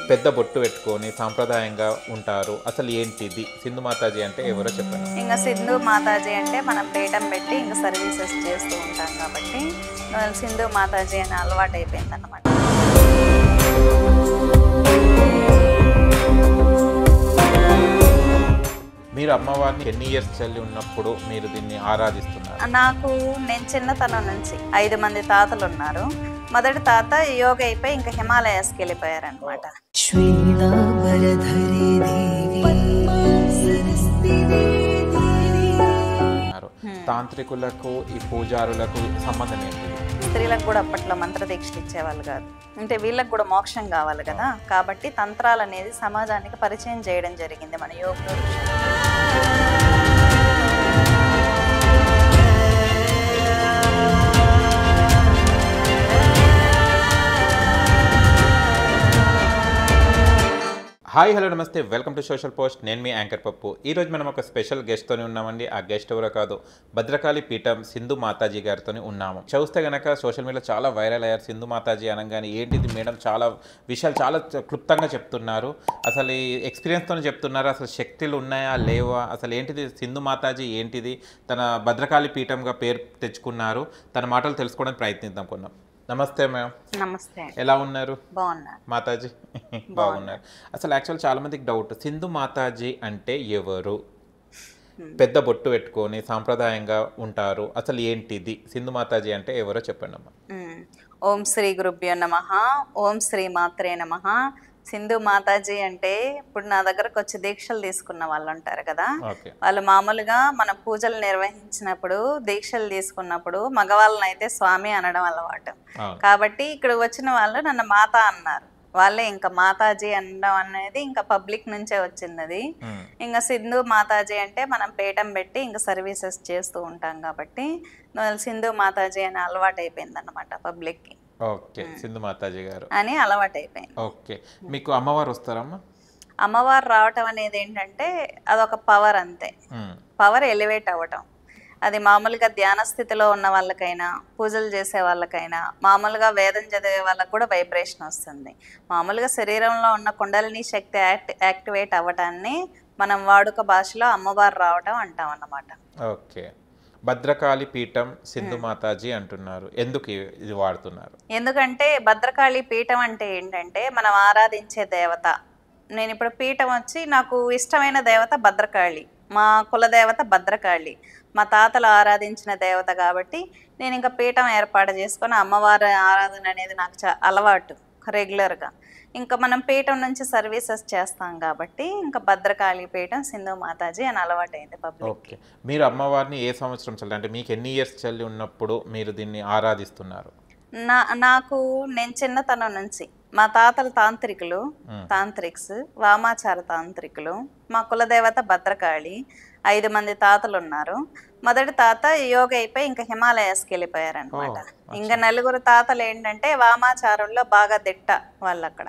పెద్ద బొట్టు పెట్టుకొని సాంప్రదాయంగా ఉంటారు. అసలు ఏంటిది సింధు మాతాజీ అంటే ఎవరో చెప్పండి. ఇంకా సింధు మాతాజీ అంటే మనం పీఠం పెట్టి ఇంకా సర్వీసెస్ చేస్తూ ఉంటాం కాబట్టి సింధు మాతాజీ అని అలవాటు అయిపోయింది అన్నమాట. మీరు అమ్మవారిని ఎన్ని ఇయర్స్ చెల్లి ఉన్నప్పుడు మీరు దీన్ని ఆరాధిస్తున్నారు? నేను చిన్నతనం నుంచి 5 మంది తాతలు ఉన్నారు. మొదటి తాత యోగ అయిపోయి ఇంకా హిమాలయాస్కి వెళ్ళిపోయారనమాట. తాంత్రికులకు ఈ పూజారులకు సంబంధం ఏంటి? స్త్రీలకు కూడా అప్పట్లో మంత్రదీక్షలు ఇచ్చేవాళ్ళు కాదు, అంటే వీళ్ళకి కూడా మోక్షం కావాలి కదా, కాబట్టి తంత్రాలు అనేది సమాజానికి పరిచయం చేయడం జరిగింది మన యోగులు. హాయ్ హలో నమస్తే, వెల్కమ్ టు సోషల్ పోస్ట్. నేను మీ యాంకర్ పప్పు. ఈరోజు మనం ఒక స్పెషల్ గెస్ట్తోనే ఉన్నామండి. ఆ గెస్ట్ ఎవరో కాదు, భద్రకాళి పీఠం సింధు మాతాజీ గారితో ఉన్నాము. చూస్తే కనుక సోషల్ మీడియాలో చాలా వైరల్ అయ్యారు. సింధు మాతాజీ అనగానే ఏంటిది మేడం, చాలా విషయాలు చాలా క్లుప్తంగా చెప్తున్నారు. అసలు ఈ ఎక్స్పీరియన్స్తో చెప్తున్నారు. అసలు శక్తులు ఉన్నాయా లేవా, అసలు ఏంటిది సింధు మాతాజీ ఏంటిది, తన భద్రకాళి పీఠంగా పేరు తెచ్చుకున్నారు. తన మాటలు తెలుసుకోవడానికి ప్రయత్నిద్దాం కొన్నాం. నమస్తే మ్యామ్. నమస్తే. ఎలా ఉన్నారు? బాగున్నారు మాతాజీ. బాగున్నారు. అసలు యాక్చువల్ చాలా మందికి డౌట్, సింధు మాతాజీ అంటే ఎవరు? పెద్ద బొట్టు పెట్టుకొని సాంప్రదాయంగా ఉంటారు. అసలు ఏంటిది సింధు మాతాజీ అంటే ఎవరో చెప్పండి అమ్మా. ఓం శ్రీ గురుభ్యో నమః. ఓం శ్రీ మాత్రే నమః. సింధు మాతాజీ అంటే ఇప్పుడు నా దగ్గరకు వచ్చి దీక్షలు తీసుకున్న వాళ్ళు ఉంటారు కదా, వాళ్ళు మామూలుగా మన పూజలు నిర్వహించినప్పుడు దీక్షలు తీసుకున్నప్పుడు మగవాళ్ళని అయితే స్వామి అనడం అలవాటు. కాబట్టి ఇక్కడ వచ్చిన వాళ్ళు నన్ను మాత అన్నారు. వాళ్ళే ఇంకా మాతాజీ అనడం అనేది ఇంకా పబ్లిక్ నుంచే వచ్చింది అది. ఇంకా సింధు మాతాజీ అంటే మనం పీఠం పెట్టి ఇంకా సర్వీసెస్ చేస్తూ ఉంటాం కాబట్టి సింధు మాతాజీ అని అలవాటు అయిపోయింది అన్నమాట పబ్లిక్ కి. ఓకే, సింధు మాతాజీ గారు అని అలవాటు అయిపోయింది. ఓకే, మీకు అమ్మవారు వస్తారమ్మా? అమ్మవారు రావటం అనేది ఏంటంటే అదొక పవర్ అంతే. పవర్ ఎలివేట్ అవ్వటం, అది మామూలుగా ధ్యాన స్థితిలో ఉన్న వాళ్ళకైనా, పూజలు చేసే వాళ్ళకైనా, మామూలుగా వేదం చదివే వాళ్ళకి కూడా వైబ్రేషన్ వస్తుంది. మామూలుగా శరీరంలో ఉన్న కుండలిని శక్తి యాక్టివేట్ అవ్వటాన్ని మనం వాడుక భాషలో అమ్మవారు రావటం అంటాం అన్నమాట. ఓకే, భద్రకాళి పీఠం సింధు మాతాజీ అంటున్నారు. ఎందుకు ఇది వాడుతున్నారు? ఎందుకంటే భద్రకాళి పీఠం అంటే ఏంటంటే మనం ఆరాధించే దేవత. నేను ఇప్పుడు పీఠం వచ్చి నాకు ఇష్టమైన దేవత భద్రకాళి, మా కులదేవత భద్రకాళి, మా తాతలు ఆరాధించిన దేవత కాబట్టి నేను ఇంకా పీఠం ఏర్పాటు చేసుకొని అమ్మవారి ఆరాధన అనేది నాకు అలవాటు రెగ్యులర్గా. ఇంకా మనం పీఠం నుంచి సర్వీసెస్ చేస్తాం కాబట్టి ఇంకా భద్రకాళి పీఠం సింధు మాతాజీ అని అలవాటైంది పబ్లిక్. ఓకే, మీరు అమ్మవారిని ఏ సంవత్సరం చల్లి, అంటే మీకు ఎన్ని ఇయర్స్ చల్లి ఉన్నప్పుడు మీరు దీన్ని ఆరాధిస్తున్నారు? నేను చిన్నతనం నుంచి మా తాతలు తాంత్రిక్స్ వామాచార తాంత్రికులు. మా కులదేవత భద్రకాళి. 5 మంది తాతలు ఉన్నారు. మొదటి తాత యోగ అయిపోయి ఇంకా హిమాలయాస్కి వెళ్ళిపోయారనమాట. ఇంకా 4 తాతలు ఏంటంటే వామాచారంలో బాగా దిట్ట వాళ్ళు అక్కడ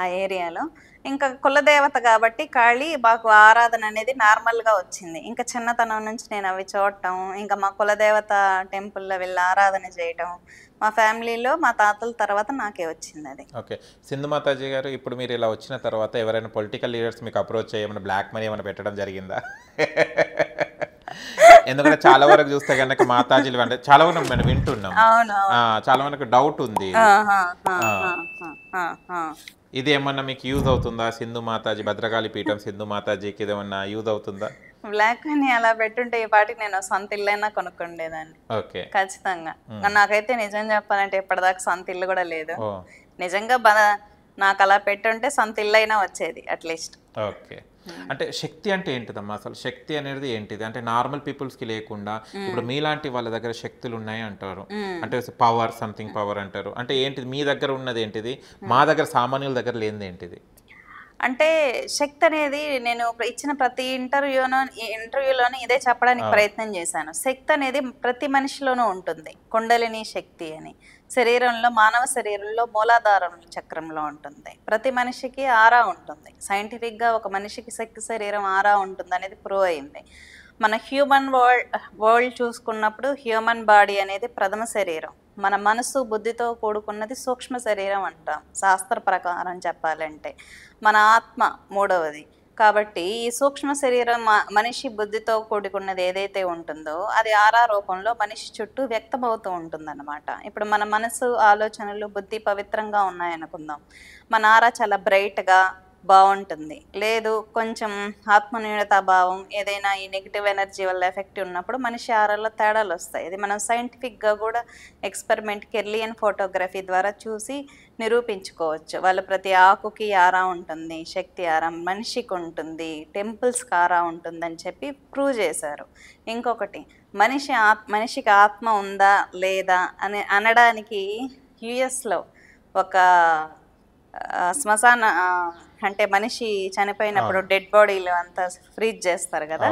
ఆ ఏరియాలో. ఇంకా కులదేవత కాబట్టి కాళీ మాకు ఆరాధన అనేది నార్మల్గా వచ్చింది. ఇంకా చిన్నతనం నుంచి నేను అవి చూడటం, ఇంకా మా కులదేవత టెంపుల్లో వెళ్ళి ఆరాధన చేయటం మా ఫ్యామిలీలో మా తాతల తర్వాత నాకే వచ్చింది అది. ఓకే, సింధు మాతాజీ గారు, ఇప్పుడు మీరు ఇలా వచ్చిన తర్వాత ఎవరైనా పొలిటికల్ లీడర్స్ మీకు అప్రోచ్ చేయమని బ్లాక్ మనీ ఏమైనా పెట్టడం జరిగిందా? ఎందుకంటే చాలా వరకు చూస్తే కనుక మాతాజీలు అంటే చాలా వరకు మనం వింటున్నాం, చాలా వరకు డౌట్ ఉంది. ఇది ఏమన్నా మీకు యూజ్ అవుతుందా? సింధు మాతాజీ భద్రకాళి పీఠం సింధు మాతాజీకి ఇదేమన్నా యూజ్ అవుతుందా? బ్లాక్ అని అలా పెట్టుంటే ఈ పాటికి నేను సొంత ఇల్లైనా కొనుక్కుండేదాన్ని. ఓకే, ఖచ్చితంగా. నాకైతే నిజం చెప్పాలంటే ఇప్పటిదాకా సొంత ఇల్లు కూడా లేదు. నిజంగా నాకు అలా పెట్టుంటే సొంత ఇల్లు అయినా వచ్చేది అట్లీస్ట్. ఓకే, అంటే శక్తి అంటే ఏంటిదమ్మా? అసలు శక్తి అనేది ఏంటిది? అంటే నార్మల్ పీపుల్స్ కి లేకుండా ఇప్పుడు మీలాంటి వాళ్ళ దగ్గర శక్తులు ఉన్నాయి అంటారు, అంటే పవర్, సంథింగ్ పవర్ అంటారు. అంటే ఏంటిది మీ దగ్గర ఉన్నది ఏంటిది, మా దగ్గర సామాన్యుల దగ్గర లేనిది ఏంటిది? అంటే శక్తి అనేది నేను ఇచ్చిన ప్రతి ఇంటర్వ్యూలోనూ ఇదే చెప్పడానికి ప్రయత్నం చేశాను. శక్తి అనేది ప్రతి మనిషిలోనూ ఉంటుంది. కుండలిని శక్తి అని శరీరంలో, మానవ శరీరంలో మూలాధారం చక్రంలో ఉంటుంది. ప్రతి మనిషికి ఆరా ఉంటుంది. సైంటిఫిక్గా ఒక మనిషికి శక్తి శరీరం ఆరా ఉంటుంది అనేది ప్రూవ్ అయింది. మన హ్యూమన్ వరల్డ్ చూసుకున్నప్పుడు హ్యూమన్ బాడీ అనేది ప్రథమ శరీరం. మన మనసు బుద్ధితో కూడుకున్నది సూక్ష్మ శరీరం అంటాం శాస్త్ర ప్రకారం చెప్పాలంటే. మన ఆత్మ మూడవది. కాబట్టి ఈ సూక్ష్మ శరీరం మనిషి బుద్ధితో కూడుకున్నది ఏదైతే ఉంటుందో అది ఆరా రూపంలో మనిషి చుట్టూ వ్యక్తమవుతూ ఉంటుందన్నమాట. ఇప్పుడు మన మనసు, ఆలోచనలు, బుద్ధి పవిత్రంగా ఉన్నాయనుకుందాం, మన ఆరా చాలా బ్రైట్గా బాగుంటుంది. లేదు కొంచెం ఆత్మన్యూనతా భావం, ఏదైనా ఈ నెగిటివ్ ఎనర్జీ వల్ల ఎఫెక్ట్ ఉన్నప్పుడు మనిషి ఆరాలో తేడాలు వస్తాయి. ఇది మనం సైంటిఫిక్గా కూడా ఎక్స్పెరిమెంట్ కెర్లియన్ ఫోటోగ్రఫీ ద్వారా చూసి నిరూపించుకోవచ్చు. వాళ్ళు ప్రతి ఆకుకి ఆరా ఉంటుంది, శక్తి ఆరా మనిషికి ఉంటుంది, టెంపుల్స్కి ఆరా ఉంటుందని చెప్పి ప్రూవ్ చేశారు. ఇంకొకటి, మనిషికి ఆత్మ ఉందా లేదా అని అనడానికి యుఎస్లో ఒక శ్మశాన అంటే మనిషి చనిపోయినప్పుడు డెడ్ బాడీలు అంతా ఫ్రీజ్ చేస్తారు కదా,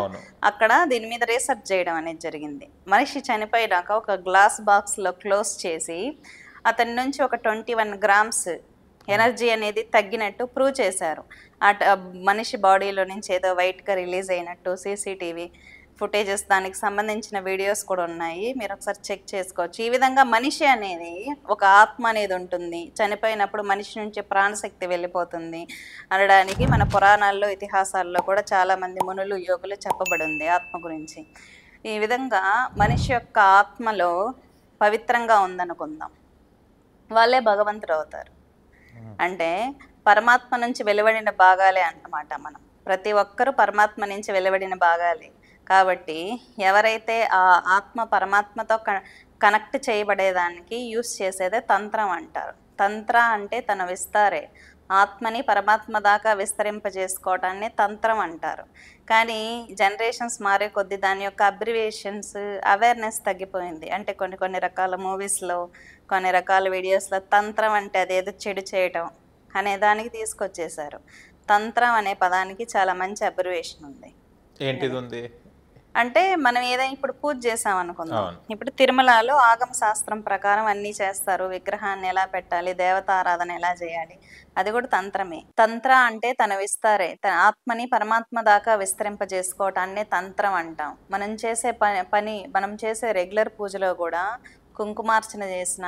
అక్కడ దీని మీద రీసెర్చ్ చేయడం అనేది జరిగింది. మనిషి చనిపోయినాక ఒక గ్లాస్ బాక్స్లో క్లోజ్ చేసి అతని నుంచి ఒక 21 గ్రామ్స్ ఎనర్జీ అనేది తగ్గినట్టు ప్రూవ్ చేశారు. మనిషి బాడీలో నుంచి ఏదో వైట్గా రిలీజ్ అయినట్టు సీసీటీవీ ఫుటేజెస్, దానికి సంబంధించిన వీడియోస్ కూడా ఉన్నాయి, మీరు ఒకసారి చెక్ చేసుకోవచ్చు. ఈ విధంగా మనిషి అనేది ఒక ఆత్మ అనేది ఉంటుంది, చనిపోయినప్పుడు మనిషి నుంచి ప్రాణశక్తి వెళ్ళిపోతుంది అనడానికి మన పురాణాల్లో, ఇతిహాసాల్లో కూడా చాలామంది మునులు, యోగులు చెప్పబడి ఉంది ఆత్మ గురించి. ఈ విధంగా మనిషి యొక్క ఆత్మలో పవిత్రంగా ఉందనుకుందాం, వాళ్ళే భగవంతుడు అవుతారు. అంటే పరమాత్మ నుంచి వెలువడిన భాగాలే అన్నమాట. మనం ప్రతి ఒక్కరూ పరమాత్మ నుంచి వెలువడిన భాగాలే. కాబట్టి ఎవరైతే ఆ ఆత్మ పరమాత్మతో కనెక్ట్ చేయబడేదానికి యూస్ చేసేదే తంత్రం అంటారు. తంత్ర అంటే తన విస్తారే, ఆత్మని పరమాత్మ దాకా విస్తరింపజేసుకోవటాన్ని తంత్రం అంటారు. కానీ జనరేషన్స్ మారే కొద్దీ దాని యొక్క అబ్రివేషన్స్, అవేర్నెస్ తగ్గిపోయింది. అంటే కొన్ని రకాల మూవీస్లో, కొన్ని రకాల వీడియోస్లో తంత్రం అంటే అదేదో చెడు చేయటం అనే దానికి తీసుకొచ్చేసారు. తంత్రం అనే పదానికి చాలా మంచి అబ్రివేషన్ ఉంది. ఏంటిది ఉంది అంటే మనం ఏదైనా ఇప్పుడు పూజ చేసాం అనుకుందాం, ఇప్పుడు తిరుమలలో ఆగమ శాస్త్రం ప్రకారం అన్నీ చేస్తారు, విగ్రహాన్ని ఎలా పెట్టాలి, దేవతారాధన ఎలా చేయాలి, అది కూడా తంత్రమే. తంత్ర అంటే తన విస్తారే, తన ఆత్మని పరమాత్మ దాకా విస్తరింపజేసుకోవటాన్నే తంత్రం అంటాం. మనం చేసే మనం చేసే రెగ్యులర్ పూజలో కూడా కుంకుమార్చన చేసిన,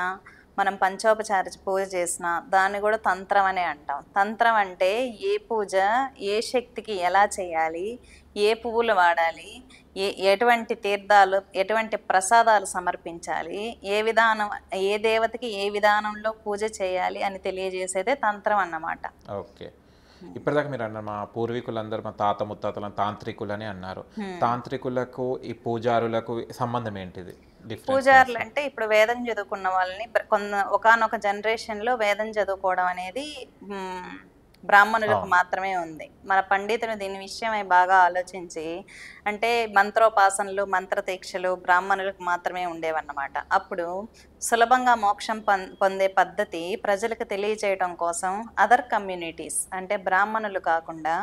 మనం పంచోపచార పూజ చేసిన దాన్ని కూడా తంత్రం అనే అంటాం. తంత్రం అంటే ఏ పూజ ఏ శక్తికి ఎలా చేయాలి, ఏ పువ్వులు వాడాలి, ఎటువంటి తీర్థాలు, ఎటువంటి ప్రసాదాలు సమర్పించాలి, ఏ దేవతకి ఏ విధానంలో పూజ చేయాలి అని తెలియజేసేదే తంత్రం అన్నమాట. ఓకే, ఇప్పటిదాకా మీరు అన్నారు మా పూర్వీకులందరూ, మా తాత ముత్తాతలను తాంత్రికులని అన్నారు. తాంత్రికులకు ఈ పూజారులకు సంబంధం ఏంటిది? పూజారులు అంటే ఇప్పుడు వేదం చదువుకున్న వాళ్ళని, ఒకానొక జనరేషన్లో వేదం చదువుకోవడం అనేది బ్రాహ్మణులకు మాత్రమే ఉంది. మన పండితులు దీని విషయమై బాగా ఆలోచించి, అంటే మంత్రోపాసనలు, మంత్రదీక్షలు బ్రాహ్మణులకు మాత్రమే ఉండేవన్నమాట. అప్పుడు సులభంగా మోక్షం పొందే పద్ధతి ప్రజలకు తెలియచేయడం కోసం అదర్ కమ్యూనిటీస్, అంటే బ్రాహ్మణులు కాకుండా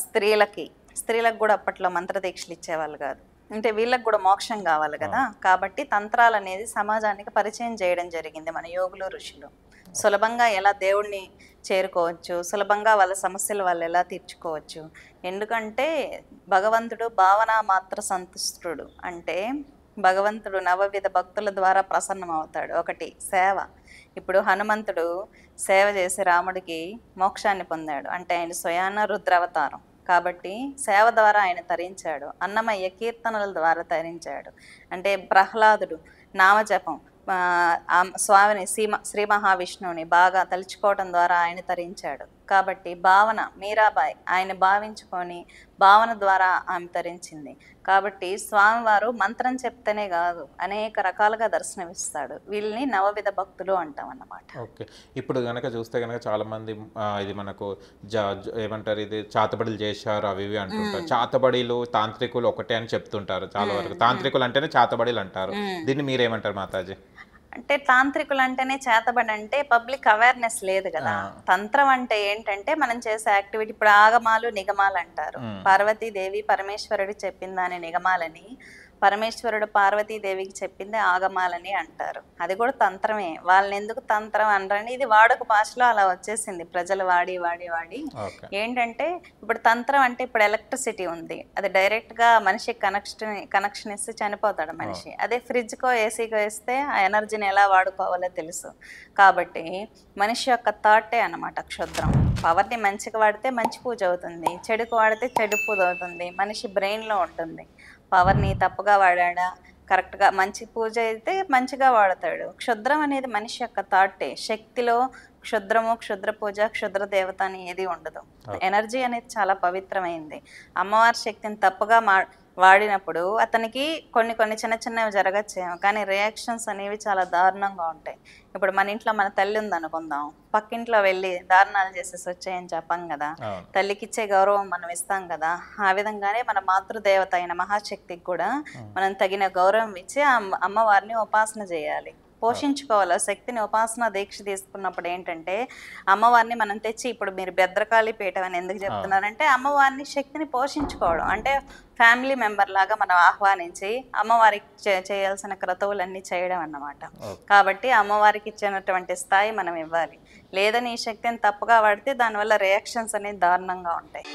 స్త్రీలకు కూడా అప్పట్లో మంత్రదీక్షలు ఇచ్చేవాళ్ళు కాదు. అంటే వీళ్ళకి కూడా మోక్షం కావాలి కదా, కాబట్టి తంత్రాలు అనేది సమాజానికి పరిచయం చేయడం జరిగింది మన యోగులు, ఋషులు. సులభంగా ఎలా దేవుణ్ణి చేరుకోవచ్చు, సులభంగా వాళ్ళ సమస్యలు వాళ్ళు ఎలా తీర్చుకోవచ్చు. ఎందుకంటే భగవంతుడు భావన మాత్ర సంతుష్టుడు. అంటే భగవంతుడు నవవిధ భక్తుల ద్వారా ప్రసన్నం అవుతాడు. ఒకటి సేవ. ఇప్పుడు హనుమంతుడు సేవ చేసి రాముడికి మోక్షాన్ని పొందాడు, అంటే ఆయన స్వయాన రుద్రావతారం కాబట్టి సేవ ద్వారా ఆయన తరించాడు. అన్నమయ్య కీర్తనల ద్వారా తరించాడు. అంటే ప్రహ్లాదుడు నామజపం, స్వామిని శ్రీ మహావిష్ణువుని బాగా తలుచుకోవడం ద్వారా ఆయన తరించాడు. కాబట్టి భావన, మీరాబాయి ఆయన భావించుకొని భావన ద్వారా ఆమె తరించింది. కాబట్టి స్వామివారు మంత్రం చెప్తేనే కాదు అనేక రకాలుగా దర్శనమిస్తాడు. వీళ్ళని నవవిధ భక్తులు అంటాం అన్నమాట. ఓకే, ఇప్పుడు కనుక చూస్తే కనుక చాలా మంది ఇది మనకు ఏమంటారు, ఇది చాతబడులు చేశారు అవి ఇవి అంటుంటారు. చాతబడిలు తాంత్రికులు ఒకటే అని చెప్తుంటారు చాలా వరకు. తాంత్రికులు అంటేనే చాతబడిలు అంటారు. దీన్ని మీరేమంటారు మాతాజీ? అంటే తాంత్రికులు అంటేనే చేతబడి అంటే పబ్లిక్ అవేర్నెస్ లేదు కదా. తంత్రం అంటే ఏంటంటే మనం చేసే యాక్టివిటీ. ఇప్పుడు ఆగమాలు, నిగమాలు అంటారు. పార్వతీదేవి పరమేశ్వరుడు చెప్పిన దాని నిగమాలని పరమేశ్వరుడు పార్వతీదేవికి చెప్పింది ఆగమాలని అంటారు. అది కూడా తంత్రమే. వాళ్ళని ఎందుకు తంత్రం అనరని ఇది వాడుక భాషలో అలా వచ్చేసింది. ప్రజలు వాడి వాడి వాడి ఏంటంటే ఇప్పుడు తంత్రం అంటే ఇప్పుడు ఎలక్ట్రిసిటీ ఉంది, అది డైరెక్ట్గా మనిషికి కనెక్షన్ ఇస్తే చనిపోతాడు మనిషి. అదే ఫ్రిడ్జ్కో ఏసీకో ఇస్తే ఆ ఎనర్జీని ఎలా వాడుకోవాలో తెలుసు. కాబట్టి మనిషి యొక్క థాటే అన్నమాట క్షుద్రం. పవర్ని మంచిగా వాడితే మంచి పూజ అవుతుంది, చెడుకు వాడితే చెడు పూజ అవుతుంది. మనిషి బ్రెయిన్లో ఉంటుంది. పవర్ని తప్పుగా వాడా కరెక్ట్గా మంచి పూజ అయితే మంచిగా వాడతాడు. క్షుద్రం అనేది మనిషి యొక్క థాటే. శక్తిలో క్షుద్రము, క్షుద్ర పూజ, క్షుద్ర దేవత అని ఏది ఉండదు. ఎనర్జీ అనేది చాలా పవిత్రమైంది. అమ్మవారి శక్తిని తప్పుగా వాడినప్పుడు అతనికి కొన్ని కొన్ని చిన్న చిన్నవి జరగచ్చేమో, కానీ రియాక్షన్స్ అనేవి చాలా దారుణంగా ఉంటాయి. ఇప్పుడు మన ఇంట్లో మన తల్లి ఉందనుకుందాం, పక్కింట్లో వెళ్ళి దారుణాలు చేసేసి వచ్చాయని చెప్పాం కదా, తల్లికి ఇచ్చే గౌరవం మనం ఇస్తాం కదా. ఆ విధంగానే మన మాతృదేవత అయిన మహాశక్తికి కూడా మనం తగిన గౌరవం ఇచ్చి అమ్మవారిని ఉపాసన చేయాలి, పోషించుకోవాలి. శక్తిని ఉపాసన దీక్ష తీసుకున్నప్పుడు ఏంటంటే అమ్మవారిని మనం తెచ్చి, ఇప్పుడు మీరు భద్రకాళి పీఠం అని ఎందుకు చెప్తున్నారంటే అమ్మవారిని శక్తిని పోషించుకోవడం అంటే ఫ్యామిలీ మెంబర్ లాగా మనం ఆహ్వానించి అమ్మవారికి చేయాల్సిన క్రతువులన్నీ చేయడం అన్నమాట. కాబట్టి అమ్మవారికి ఇచ్చినటువంటి స్థాయి మనం ఇవ్వాలి. లేదని ఈ శక్తిని తప్పుగా వాడితే దానివల్ల రియాక్షన్స్ అనేది దారుణంగా ఉంటాయి.